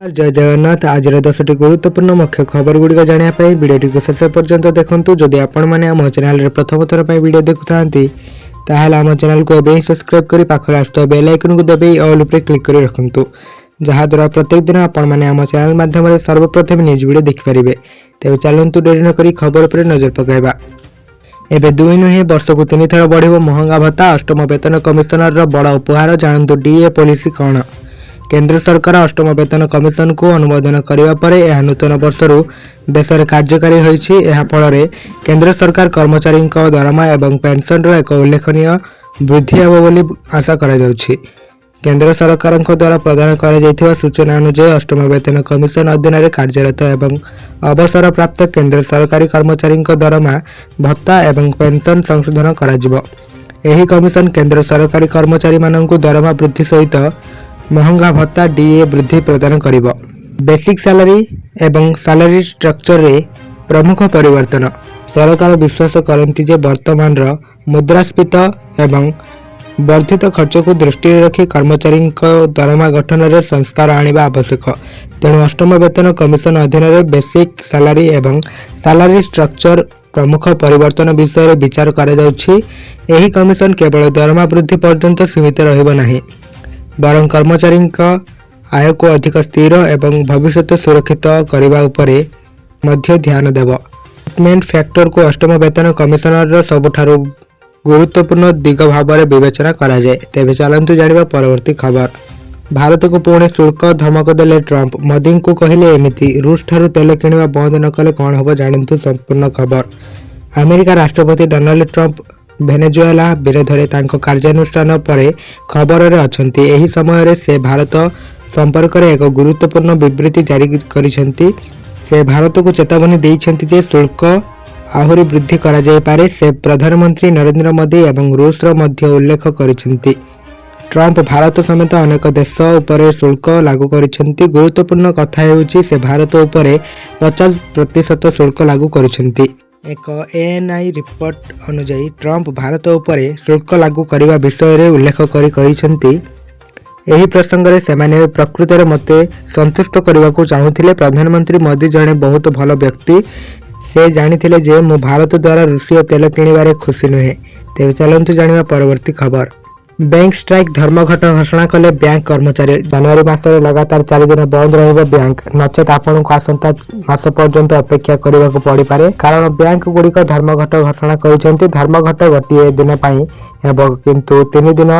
जय जगन्नाथ। आज 10टी गुरुत्वपूर्ण मुख्य खबर गुड़िक जानापी भिडियो को शेष पर्यंत देखूँ। जदि आपण आम चैनल प्रथम थर पर वीडियो देखुता आम चैनल को एवं सब्सक्राइब कर पाखे आसुवा बेल आइकन को देवे ऑल उपर क्लिक कर रखुँ, जहाद्वारा प्रत्येक दिन आपण आम चैनल माध्यम सर्वप्रथम न्यूज वीडियो देखिपारे। तेज चलतु डेरी नक खबर पर नजर पकाइबा। एवं 2 नुहे वर्ष को 3 थर बढ़ महंगा भत्ता। अष्टम वेतन कमिशनर बड़ उपहार। जानतु डीए पॉलिसी कौन। केंद्र सरकार अष्टम वेतन कमिशन को अनुमोदन करने पर यह नूतन वर्षर देश में कार्यकारी होइछि। फल केंद्र सरकार कर्मचारी दरमा एवं पेंशन एक उल्लेखनीय वृद्धि हेब बोली आशा करा जाउछि। केंद्र सरकार द्वारा प्रदान कर सूचना अनुसार अष्टम वेतन कमिशन अधीन में कार्यरत एवं अवसर प्राप्त केंद्र सरकारी कर्मचारी दरमा भत्ता एवं पेंशन संशोधन करा। एही कमिशन केंद्र सरकारी कर्मचारी माननकु दरमा वृद्धि सहित महंगा भत्ता डीए वृद्धि प्रदान करिबो। बेसिक सैलरी एवं सैलरी स्ट्रक्चर रे प्रमुख परिवर्तन। सरकार विश्वास करती जे वर्तमान मुद्रास्फीति एवं वर्धित खर्च को दृष्टि रखी कर्मचारी दरमा गठन में संस्कार आनिबा आवश्यक। तेणु अष्टम वेतन कमिशन अधीन में बेसिक सैलरी एवं सैलरी स्ट्रक्चर प्रमुख परिवर्तन विषय विचार करा जाउछि। एही कमिशन केवल दरमा वृद्धि पर्यंत सीमित रहिबो नाही, बरं कर्मचारी आय को अधिक स्थिर एवं भविष्य सुरक्षित करने उपरे मध्य ध्यान देव। रिक्रुटमेंट फैक्टर को अष्टम वेतन कमिशनर सबुठारु गुरुत्वपूर्ण दिग भाव में विवेचना करा जाए। तेज चलतु जानिबा परवर्ती खबर। भारत को पुणे शुल्क धमक देले ट्रंप। मोदी को कहले एमिति रूस ठारू तेल किणवा बंद न कले कौन हम जानतु संपूर्ण खबर। अमेरिका राष्ट्रपति डोनाल्ड ट्रंप वेनेजुएला विरोध में कार्यानुष्ठान पर खबर रे अछंती। एही समय से भारत संपर्क में एक गुरुत्वपूर्ण विबृति जारी करिसेंती। से भारत को चेतावनी देइछंती जे शुल्क आहुरी वृद्धि करा जाय पारे। से प्रधानमंत्री नरेंद्र मोदी एवं रूस मध्य उल्लेख करिसेंती। ट्रंप भारत समेत अनेक देश उपर शुल्क लागू करिसेंती। गुरुत्वपूर्ण कथा हेउची से भारत उपर 50% शुल्क लागू करिसेंती। एक एएनआई रिपोर्ट अनुसार ट्रंप भारत उपर शुल्क लागू करने विषय में उल्लेख करिसेंती। एही प्रसंग में सेमाने प्रकृत में मते संतुष्ट करने को चाहूथिले। प्रधानमंत्री मोदी जड़े बहुत भल व्यक्ति। से जानिथिले जे मु भारत द्वारा रूसीय तेल किणवारे खुशी नुहे। तेज चलतु जानिबा परवर्ती खबर। बैंक स्ट्राइक धर्मघट घोषणा कले बैंक कर्मचारी। जनवरी मासरे लगातार 4 दिन बंद रहिबो बैंक, नचेत आपन को आसंता मास पर्यंत अपेक्षा करने को पड़ी पारे। कारण बैंक गुड़िक धर्मघट घोषणा करिसेंती। धर्मघट गोटे दिन पई हेबो, किंतु 3 दिन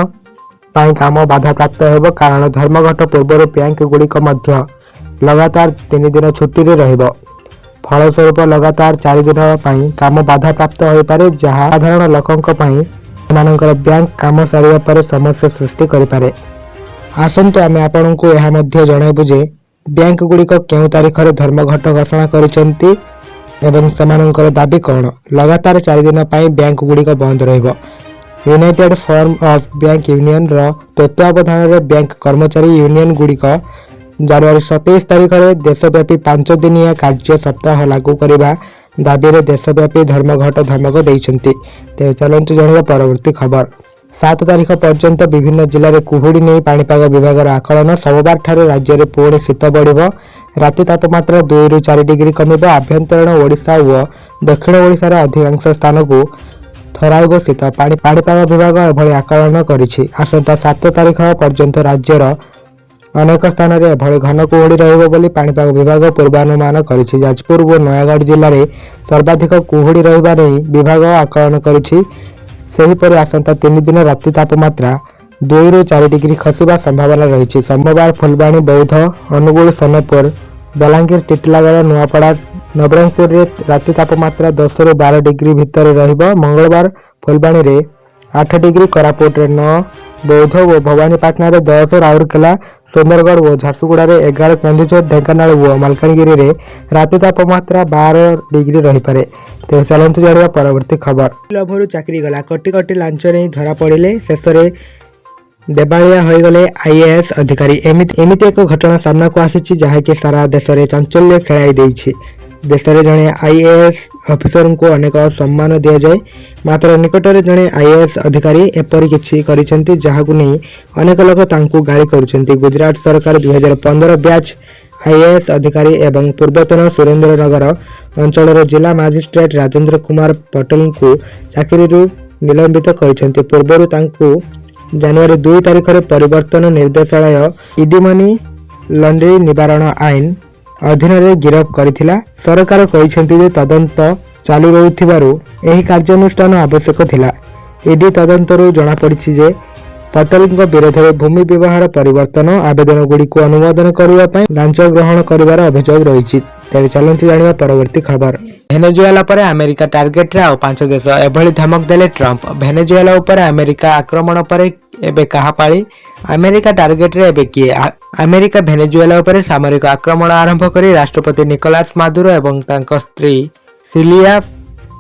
पई काम बाधा प्राप्त हेबो। कारण धर्मघट पूर्व बैंक गुड़िक मध्य लगातार 3 दिन छुट्टी रे रहिबो। फलस्वरूप लगातार 4 दिन पई काम बाधा प्राप्त हो पारे, जहाँ साधारण लोकंक पई मानकर बैंक काम सारिबा पर समस्या सृष्टि करि पारे। आसंतु आमे आपन को यह मध्य जणाइबु जे बैंक गुड़िक केउ तारिख रे धर्मघट घोषणा करिसेंती एवं समानकर दाबी कौन। लगातार 4 दिन पई बैंक गुड़िक बंद रहिबो। United forum of bank union रो तत्वावधान रे बैंक कर्मचारी यूनियन गुड़िक जनवरी 27 तारिख में देशव्यापी 5 दिनिया कार्य सप्ताह लागू करने दाबी रे देशव्यापी धर्मघट धमक देइछंती। तेज चलतु जानिबा परवर्ती खबर। 7 तारिख पर्यंत विभिन्न जिले में कुहुड़ी नहीं पाणीपाग विभाग आकलन। सोमवार ठारे राज्य में पुणी शीत बढ़िबो। राति तापमात्रा 2 ରୁ 4 डिग्री कमिबो। आभ्यंतरण ओडिशा और दक्षिण ओडिशार अधिकांश स्थान को थराइबो शीत। पाणीपाग विभाग एभली आकलन करिछि। आसंता 7 तारिख पर्यंत राज्यर अनेक स्थान में एभली घन कुहुड़ी रहिबो बोली पाणीपाग विभाग पूर्वानुमान करिछि। जाजपुर और नयागढ़ जिले में सर्वाधिक कुहुड़ी रहिबा नहीं विभाग आकलन करिछि। सेहीपरि आसंता 3 दिन राति तापमात्रा 2 ରୁ 4 डिग्री खसिबा संभावना रही। सोमवार फुलबाणी, बौद्ध, अनुगुल, सोनपुर, बलांगीर, टिटलागढ़, नुआपड़ा, नवरंगपुर रे राति तापमात्रा 10 ରୁ 12 डिग्री भितर रहिबो। मंगलवार फुलबाणी रे 8 डिग्री, कोरापुट रे 9, बौद्ध और भवानीपाटना रे 10, राउरकेला, सुंदरगढ़ और झारसुगुड़ा रे 11, केन्दुझर, ढेंकानाल और मालकानगिरी रे राति तापमात्रा 12 डिग्री रही पारे। तेज चलतु जानिबा परवर्ती खबर। लभरू चाकरी गला। कोटी कोटी लांच नहीं धरा पड़े। शेष में देवालिया हो गले आईएएस अधिकारी। एमिति एक घटना सामना को आसी जहाँकि सारा देश में चांचल्य खेलाई देइछि। देश में जड़े आईएएस ऑफिसर को अनेक सम्मान दि जाए, मात्र निकट में जड़े आईएएस अधिकारी एपरी किछि करिसेंती जहाकु नहीं अनेक लोक तांकु गाली करुछंती। गुजरात सरकार 2015 बैच आईएएस अधिकारी एवं पूर्वतन सुरेंद्रनगर अंचल जिला मजिस्ट्रेट राजेंद्र कुमार पटेल को चाकरी निलंबित कर पूर्व जनवरी 2 तारिख में परिवर्तन निर्देशालय ईडी मनी लॉन्ड्री निवारण आईन अधीन में गिरफ करथिला। सरकार कहिसेंति तदंत चालू रहुथिबारु एही कार्यानुष्ठान आवश्यक थिला। ईडी तदंतरू जणा पड़िछि जे पटेल विरोध में भूमि व्यवहार परिवर्तन आवेदन गुड़ी को अनुमोदन करने लांच ग्रहण कर अभियोग रही। तेज चलती जाना परवर्ती खबर। भेनेजुएला पर अमेरिका टार्गेट रे 5 देश एभली धमक देले ट्रंप। भेनेजुएला उपर अमेरिका आक्रमण पर एबे कहा पाली अमेरिका टार्गेट रे एबे किए। अमेरिका भेनेजुएला उपर सामरिक आक्रमण आरंभ करी राष्ट्रपति निकोलास मादुरो एवं तांको स्त्री सिलिया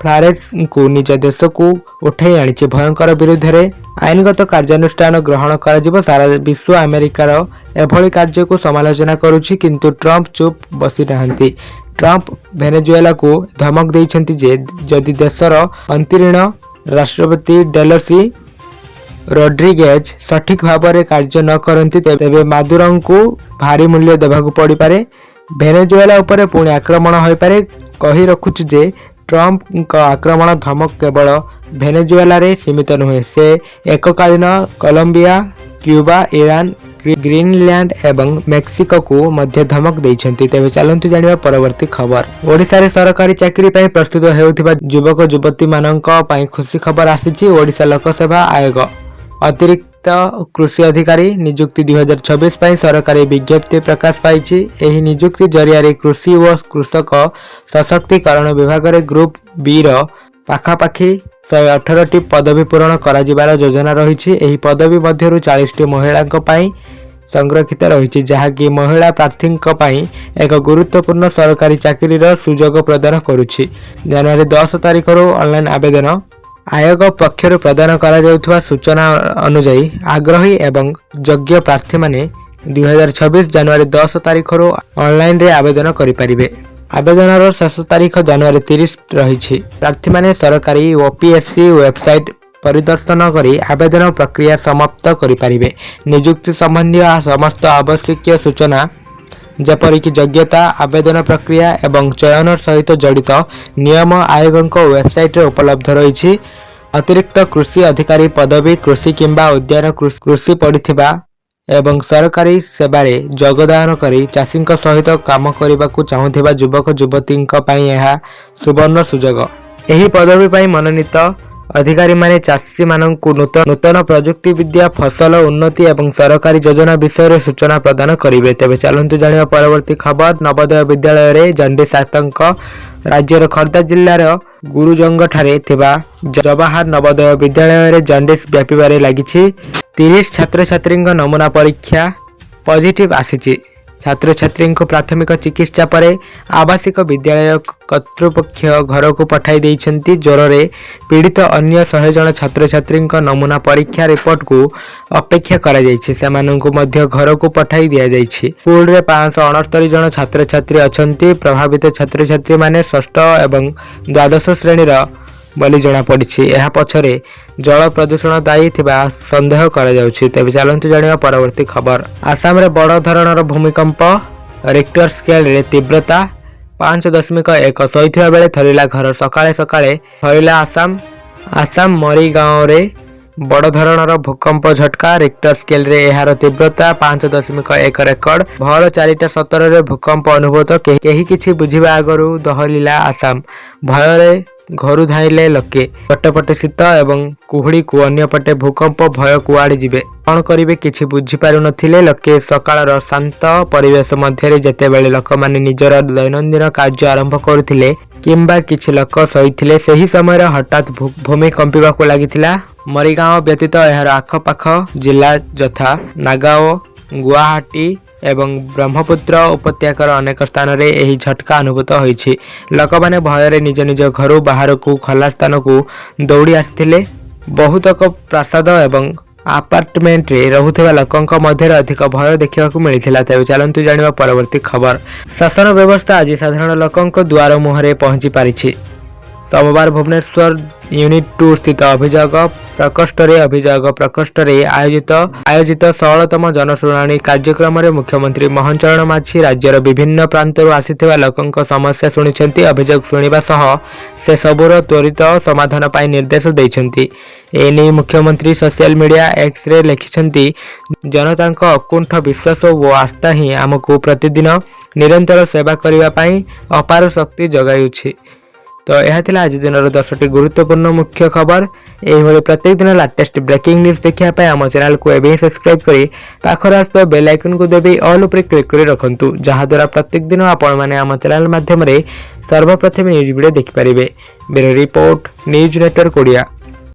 फ्लारेस को निज देश को उठाई आनी। भयंकर विरुद्ध में आईनगत कार्यानुष्ठान ग्रहण कर सारा विश्व अमेरिकार एभली कार्य को समालोचना करुछि, किंतु ट्रंप चुप बसी नहांती। ट्रंप भेनेजुएला को धमक देइछंती जे जदि देशर अंतरीण राष्ट्रपति डेलसी रोड्रिगेज सठिक भाव में कार्य न करती तेबे मादुरो को भारी मूल्य देवाक पड़ पारे। भेनेजुएला उपर पुणी आक्रमण हो पारे। कही रखुछु जे ट्रंप का आक्रमण धमक केवल भेनेजुएला रे सीमित नुहे, से एककालीन कोलंबिया, क्यूबा, ईरान, ग्रीनलैंड एवं मेक्सिको को मध्य धमक देइछंती। तेबे चलंतु जानिबा परवर्ती खबर। ओडिशा रे सरकारी चाकरी पई प्रस्तुत हेउथिबा युवक युवती माननक पई खुशी खबर आसीछि। ओडिशा लोकसेवा आयोग अतिरिक्त कृषि अधिकारी नियुक्ति 2026 पई सरकारी विज्ञप्ति प्रकाश पाइछि। एही नियुक्ति जरिया रे कृषि व कृषक सशक्तिकरण विभाग रे ग्रुप बी रो पाखापाखी 118 पदवी पूरण करा जिबार योजना रहिछि। एही पदवी मध्यरु 40 महिलांक पई संरक्षित रहिछि, जहाकि महिला प्रार्थींक पई एक गुरुत्वपूर्ण सरकारी चाकरी रो सुजोग प्रदान करुछि। जनवरी 10 तारिख रो ऑनलाइन आवेदन आयोग पक्षर प्रदान करा जाउथवा सूचना अनुसार आग्रही एवं योग्य प्रार्थी माने 2026 जनवरी 10 तारिख रो ऑनलाइन रे आवेदन करि परिबे। आवेदन रो शेष तारीख जनवरी 30 रही। प्रार्थी माने सरकारी ओपीएससी वेबसाइट परिदर्शन करी आवेदन प्रक्रिया समाप्त करि परिबे। नियुक्ति संबंधी समस्त आवश्यक सूचना जेपरिक योग्यता, आवेदन प्रक्रिया एवं चयन सहित जड़ित नियम आयोग वेबसाइट रे उपलब्ध रही। अतिरिक्त कृषि अधिकारी पदवी कृषि किंबा उद्यान कृषि पढ़िथिबा एवं सरकारी सेवारे योगदान करी चाषी सहित काम करने को चाहूथिबा युवक युवती यह सुवर्ण सुजोग। एही पदवी पाई मनोनीत अधिकारी माने चाषी माननकु नूतन प्रजुक्ति विद्या, फसल उन्नति एवं सरकारी योजना विषय सूचना प्रदान करिवे। तेबे चलंतु जानिबा परवर्ती खबर। नवोदय विद्यालय रे जंडिस आतंक। राज्यर खर्दा जिल्लार गुरुजंग ठारे थिबा जवाहर नवोदय विद्यालय रे जंडिस व्यापीबारे लागिछि। 30 छात्र छात्री नमूना परीक्षा पॉजिटिव आसीछि। छात्र छात्री प्राथमिक चिकित्सा पर आवासिक विद्यालय कर्तृपक्ष घर को पठाई देइछंती। ज्वर रे पीड़ित अन्य 100 जन छात्र छात्री नमूना परीक्षा रिपोर्ट को अपेक्षा करा जाइछि। सेमानंकु मध्य घर को पठाई दिया जाइछि। स्कूल रे 569 जन छात्र छात्री अछंती। प्रभावित छात्र छात्री माने षष्ठ एवं द्वादश श्रेणी बोली जना पड़ी। यह पछरे जल प्रदूषण दायी थिबा संदेह करा जाउछि। तेबे चलंतु जानिबा परवर्ती खबर। आसाम रे बड़ धरणर भूमिकंप। रिक्टर स्केल रे तीव्रता 5.1 सहिथिबा बेले थरिला घर। सकाळे सकाळे थरिला आसाम मरीगांव रे बड़ धरणर भूकंप झटका। रिक्टर स्केल रे एहार तीव्रता 5.1 रेकर्ड। भोर 4:17 रे भूकंप अनुभूत। केही किछि बुझिबा आगरु दहलिला आसाम। भय घर धाइले लोके। पटे शीत एवं कुहुड़ी को अन्य पटे भूकंप। भय कुआड़े जिबे कौन करिवे किछि बुझी पारु नथिले लोके। सकाळर शांत परिवेश मध्यरे जेतेबेले लोक माने निजर दैनंदिन कार्य आरंभ करथिले किंबा किछि लोक सहिथिले, सही समय हठात भूमि कंपिबाको लागिथिला। मरीगांव व्यतीत एहार आखपाख जिला यथा नागाओ, गुवाहाटी एवं ब्रह्मपुत्र उपत्यकार अनेक स्थान रे एही झटका अनुभूत होईछि। लोक माने भय निज निज घर बाहर को खला स्थान को दौड़ी आसिथिले। बहुतक प्रासाद एवं अपार्टमेंट रे रहुथिबा लोकंक मध्य अधिक भय देखा मिलता। तेज चलंतु जानिबा परवर्ती खबर। शासन व्यवस्था आज साधारण लोकंक द्वार मुहरे पहुंची पारिछि। सोमवार भुवनेश्वर यूनिट 2 स्थित अभियोग प्रकोष्ठ आयोजित 16तम जनशुणाणी कार्यक्रम में मुख्यमंत्री मोहन चरण माझी राज्यर विभिन्न प्रांतरू आसिथिबा लोकंक समस्या शुणिछंती। अभियोग शुणिबा सह से सबुर त्वरित समाधान पाई निर्देश दैछंती। एने मुख्यमंत्री सोशल मीडिया एक्स रे लिखिछंती, जनतांक अकुंठ विश्वास और आस्था ही आमको प्रतिदिन निरंतर सेवा करने पाई अपार शक्ति जगायुछि। तो यह थिला आज दिन 10टी गुरुत्वपूर्ण मुख्य खबर। यही प्रत्येक दिन लेटेस्ट ब्रेकिंग न्यूज देखिए आम चैनल को एवं सब्सक्राइब करी पाखर आसुवा बेल आइकन को देवी ऑल उपर क्लिक कर रखुँ, जहाद्वारा प्रत्येक दिन आपण मैंने आम चैनल माध्यम सर्वप्रथम न्यूज वीडियो देखिपारे। Bureau report news network Odia.